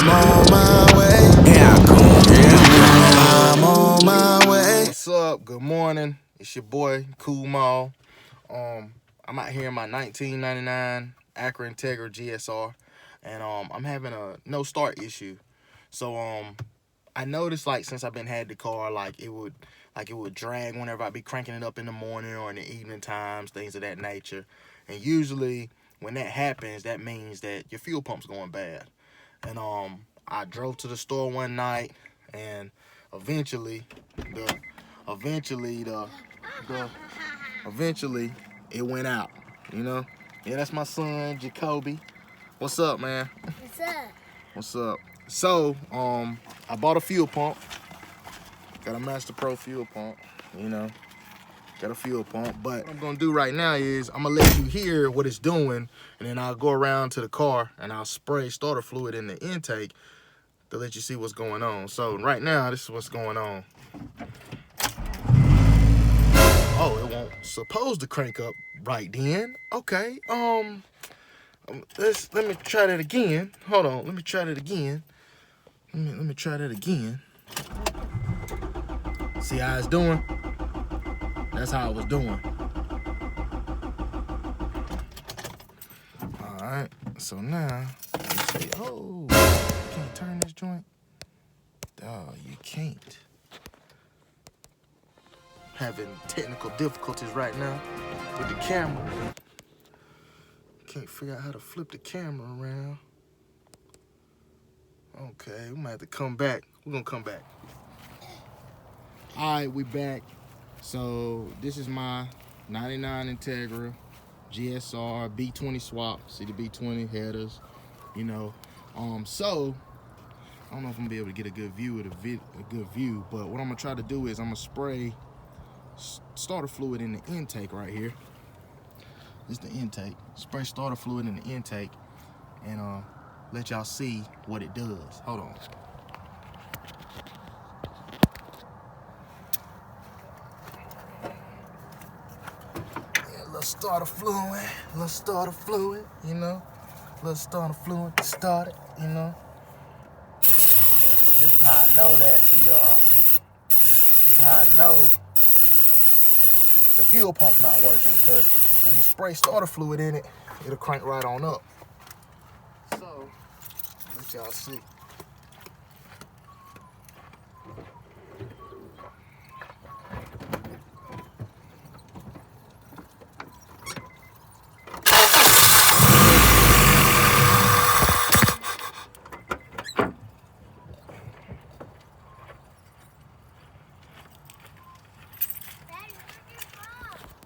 I'm on my way. I'm on my way. What's up? Good morning. It's your boy, Cool Maul. I'm out here in my 1999 Acura Integra GSR, and I'm having a no start issue. So I noticed, like, since I've been had the car, it would drag whenever I be cranking it up in the morning or in the evening times, things of that nature. And usually when that happens, that means that your fuel pump's going bad. And I drove to the store one night, and eventually it went out. You know? Yeah, that's my son, Jacoby. What's up, man? What's up? What's up? So, I bought a fuel pump. Got a Master Pro fuel pump, you know. Got a fuel pump. But what I'm gonna do right now is I'm gonna let you hear what it's doing, and then I'll go around to the car and I'll spray starter fluid in the intake to let you see what's going on. So right now, this is what's going on. Oh, it won't supposed to crank up right then. Okay, let me try that again. Hold on, let me try that again. Let me try that again. See how it's doing? That's how it was doing. All right, so now, let's say, oh, can you turn this joint? Oh, you can't. Having technical difficulties right now with the camera. Can't figure out how to flip the camera around. Okay, we might have to come back. We're gonna come back. All right, we back. So this is my 99 Integra GSR B20 swap. See the B20 headers, you know. So I don't know if I'm gonna be able to get a good view of the but what I'm gonna try to do is I'm gonna spray starter fluid in the intake right here. This is the intake. Spray starter fluid in the intake and let y'all see what it does. Hold on. Little starter fluid, you know. Little starter fluid to start it, you know. This is how I know that the fuel pump's not working, because when you spray starter fluid in it, it'll crank right on up. So, let y'all see.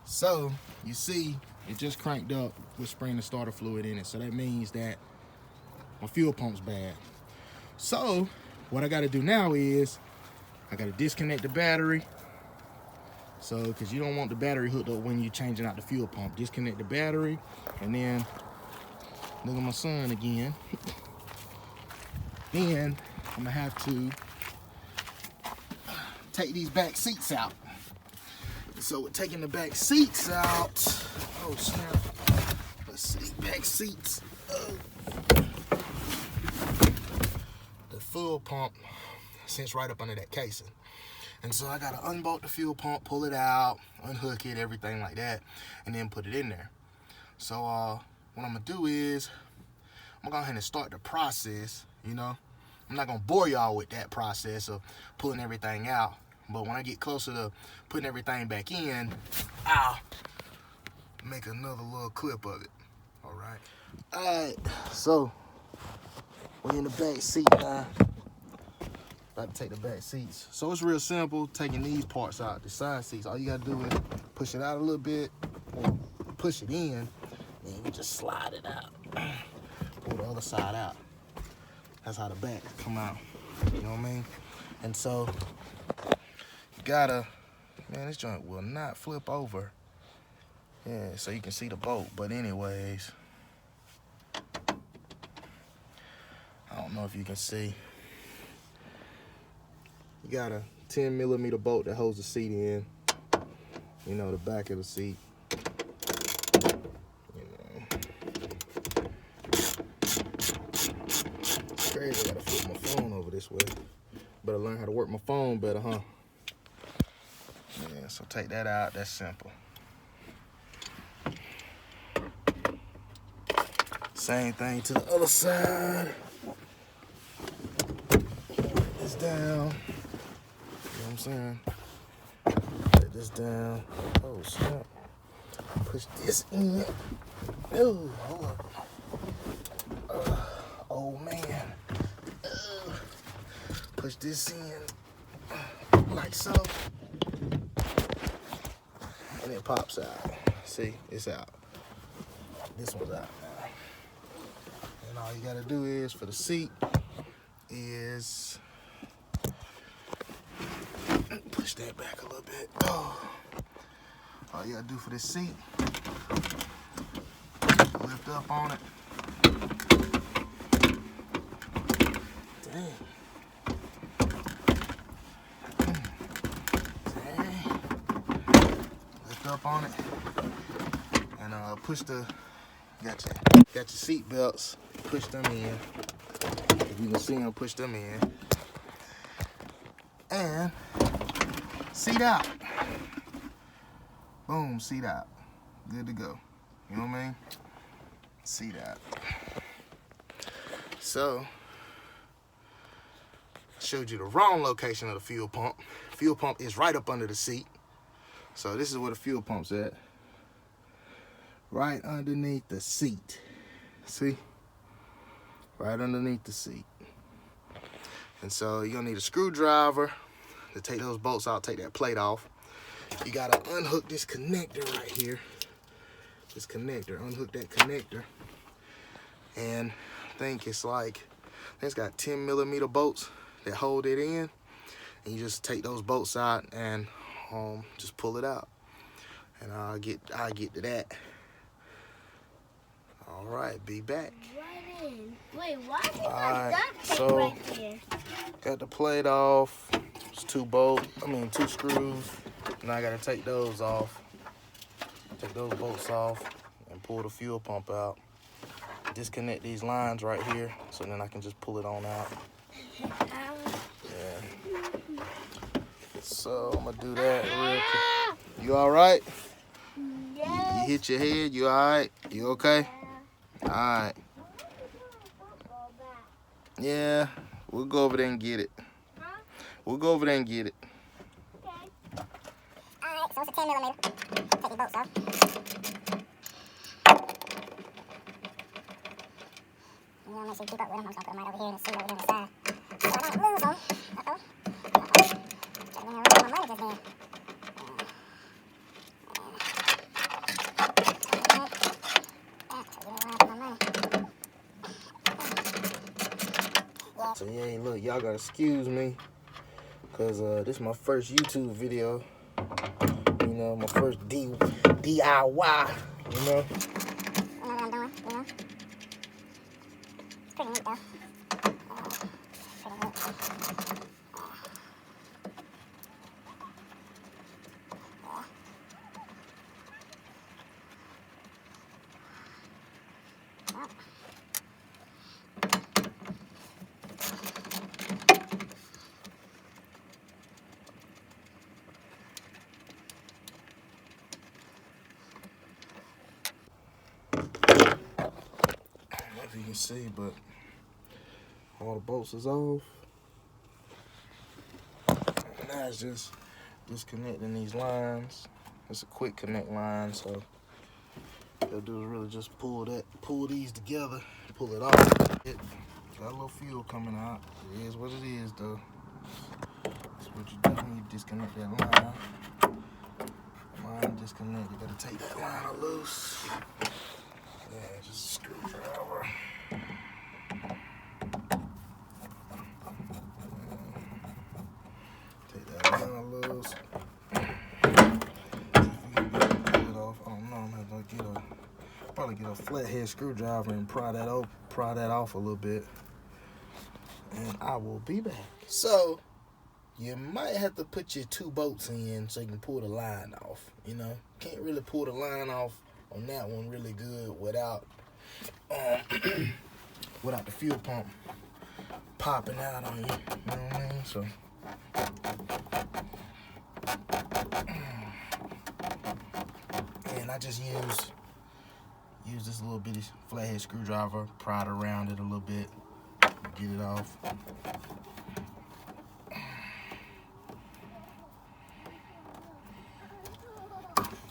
So, you see, it just cranked up with spraying the starter fluid in it. So that means that my fuel pump's bad. So, what I gotta do now is, I gotta disconnect the battery. So, because you don't want the battery hooked up when you're changing out the fuel pump. Disconnect the battery, and then, look at my son again. Then, I'm gonna have to take these back seats out. So with taking the back seats out, oh snap, let's see, back seats. The fuel pump sits right up under that casing. And so I gotta unbolt the fuel pump, pull it out, unhook it, everything like that, and then put it in there. So what I'm gonna do is, I'm gonna go ahead and start the process, you know. I'm not gonna bore y'all with that process of pulling everything out. But when I get closer to putting everything back in, I'll make another little clip of it. All right. All right. So we're in the back seat now. About to take the back seats. So it's real simple. Taking these parts out, the side seats. All you gotta do is push it out a little bit, or push it in, and you just slide it out. Pull the other side out. That's how the back come out. You know what I mean? And so, gotta, man, this joint will not flip over. Yeah, so you can see the bolt. But anyways, I don't know if you can see. You got a 10mm bolt that holds the seat in. You know, the back of the seat. You know. Crazy, I gotta way. Better learn how to work my phone better, huh? Yeah, so take that out. That's simple. Same thing to the other side. Let this down. You know what I'm saying? Let this down. Oh, snap. Push this in. Oh, hold up. Oh, man. Push this in like so. And it pops out. See, it's out. This one's out now. And all you gotta do is, for the seat, is push that back a little bit. Oh. All you gotta do for this seat, lift up on it. Dang. Lift up on it and push the. Got your seat belts. Push them in. If you can see them, push them in. And seat out. Boom, seat out. Good to go. You know what I mean? Seat out. So, I showed you the wrong location of the fuel pump. Fuel pump is right up under the seat. So this is where the fuel pump's at. Right underneath the seat. See? Right underneath the seat. And so you're gonna need a screwdriver to take those bolts out, take that plate off. You gotta unhook this connector right here. This connector, unhook that connector. And I think it's got 10mm bolts that hold it in. And you just take those bolts out and just pull it out. And I'll get to that. All right, be back. Wait, why do you got that so right here? Got the plate off. It's two screws. Now I gotta take those off. Take those bolts off and pull the fuel pump out. Disconnect these lines right here, so then I can just pull it on out. Yeah. So I'm gonna do that real quick. You all right? Yes. You hit your head. You all right? You okay? All right. Yeah, we'll go over there and get it. Huh? We'll go over there and get it. Okay. Alright, so it's a 10mm. Take the bolts off. You want to make sure you keep up with them. I'm just going to put them right over here and see over here on the side. So I don't lose them. Uh-oh. Gotta lose my money just then. So yeah, look, y'all gotta excuse me, cause this is my first YouTube video. You know, my first DIY. You know. I know what I'm doing. You know. It's pretty neat though. Pretty neat. If you can see, but all the bolts is off. Now it's just disconnecting these lines. It's a quick connect line, so what they'll do is really just pull these together, pull it off. It got a little fuel coming out. It is what it is, though. That's what you do when you disconnect that line. Line disconnect. You gotta take that line loose. Yeah, just a screwdriver. Take that line loose. Pull it off. Oh no, I'm gonna probably get a flathead screwdriver and pry that off a little bit. And I will be back. So you might have to put your two bolts in so you can pull the line off. You know, can't really pull the line off on that one really good without the fuel pump popping out on you. You know what I mean? So. And I just use this little bitty flathead screwdriver, prod around it a little bit, get it off.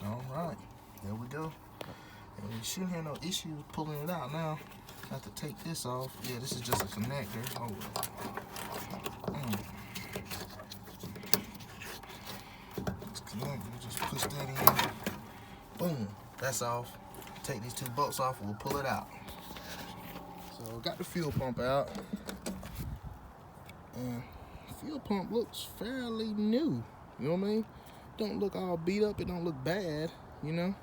All right, there we go. And we shouldn't have no issues pulling it out now. Have to take this off. Yeah, this is just a connector. Oh. This connector, just push that in. Boom, that's off. Take these two bolts off, we'll pull it out. So got the fuel pump out. And the fuel pump looks fairly new. You know what I mean? Don't look all beat up, it don't look bad, you know?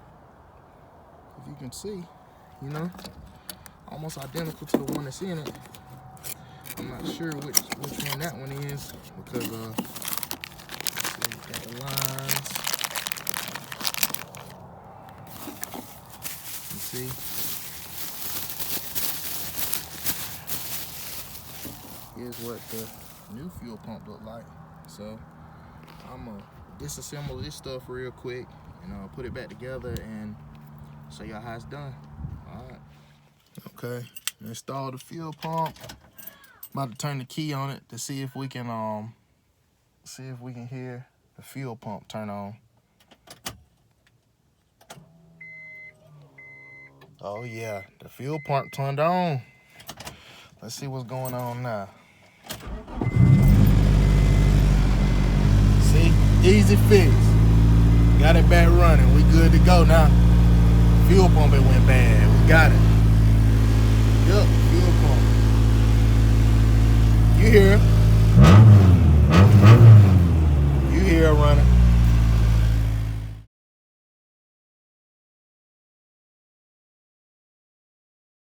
If you can see, you know? Almost identical to the one that's in it. I'm not sure which one that one is because see, got the lines. You see? Here's what the new fuel pump look like. So I'm gonna disassemble this stuff real quick and I'll put it back together and show y'all how it's done. All right. Okay, install the fuel pump. About to turn the key on it to see if we can hear the fuel pump turn on. Oh yeah, the fuel pump turned on. Let's see what's going on now. See, easy fix. Got it back running. We good to go now. Fuel pump it went bad. We got it. Yup, fuel pump. You hear it?